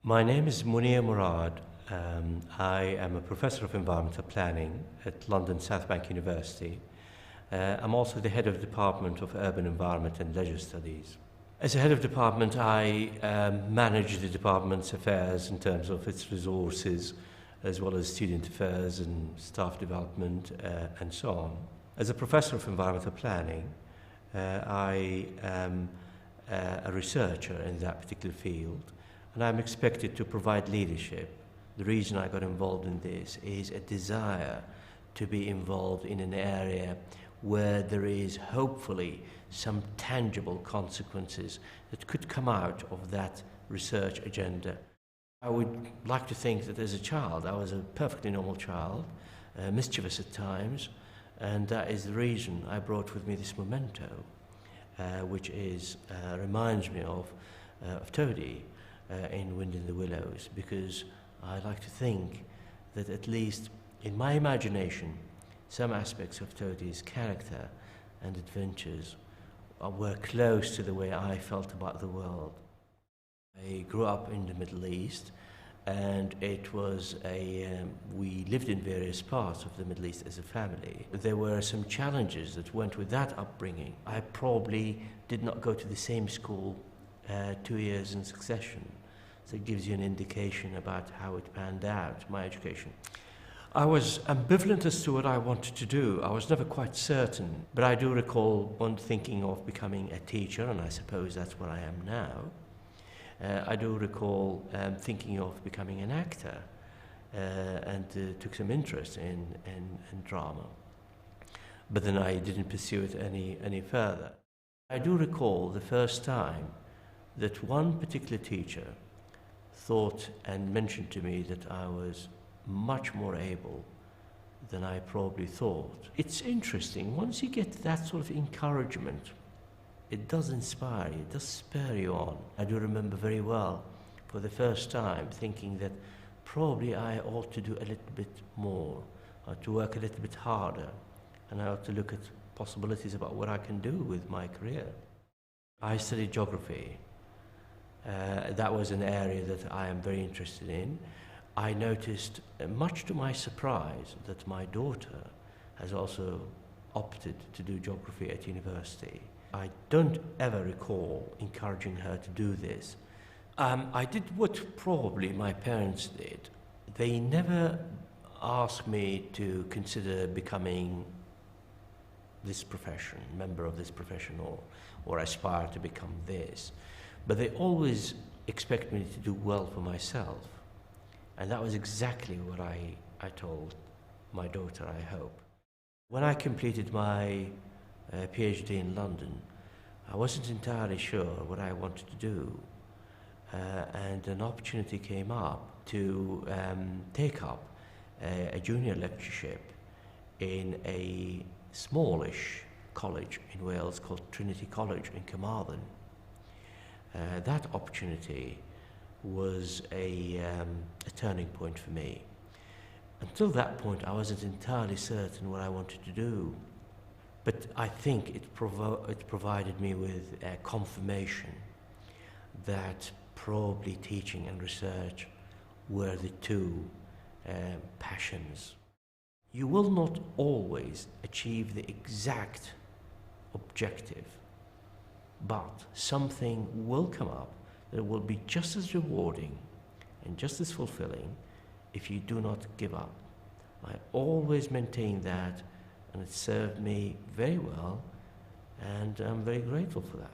My name is Munir Morad. I am a professor of environmental planning at London South Bank University. I'm also the head of the Department of Urban Environment and Leisure Studies. As a head of department, I manage the department's affairs in terms of its resources, as well as student affairs and staff development, and so on. As a professor of environmental planning, I am a researcher in that particular field, and I'm expected to provide leadership. The reason I got involved in this is a desire to be involved in an area where there is hopefully some tangible consequences that could come out of that research agenda. I would like to think that as a child, I was a perfectly normal child, mischievous at times, and that is the reason I brought with me this memento, which reminds me of Toady in Wind in the Willows, because I like to think that at least in my imagination, some aspects of Toady's character and adventures were close to the way I felt about the world. I grew up in the Middle East, and it was we lived in various parts of the Middle East as a family. There were some challenges that went with that upbringing. I probably did not go to the same school 2 years in succession, so it gives you an indication about how it panned out, my education. I was ambivalent as to what I wanted to do. I was never quite certain, but I do recall one thinking of becoming a teacher, and I suppose that's what I am now. I do recall thinking of becoming an actor, and took some interest in drama, but then I didn't pursue it any further. I do recall the first time that one particular teacher thought and mentioned to me that I was much more able than I probably thought. It's interesting, once you get that sort of encouragement, it does inspire you, it does spur you on. I do remember very well, for the first time, thinking that probably I ought to do a little bit more, or to work a little bit harder, and I ought to look at possibilities about what I can do with my career. I studied geography. That was an area that I am very interested in. I noticed, much to my surprise, that my daughter has also opted to do geography at university. I don't ever recall encouraging her to do this. I did what probably my parents did. They never asked me to consider becoming this profession, member of this profession, or aspire to become this. But they always expect me to do well for myself. And that was exactly what I told my daughter, I hope. When I completed my PhD in London, I wasn't entirely sure what I wanted to do. And an opportunity came up to take up a junior lectureship in a smallish college in Wales called Trinity College in Carmarthen. That opportunity was a turning point for me. Until that point, I wasn't entirely certain what I wanted to do, but I think it provided me with a confirmation that probably teaching and research were the two passions. You will not always achieve the exact objective, but something will come up that will be just as rewarding and just as fulfilling if you do not give up. I always maintain that, and it served me very well, and I'm very grateful for that.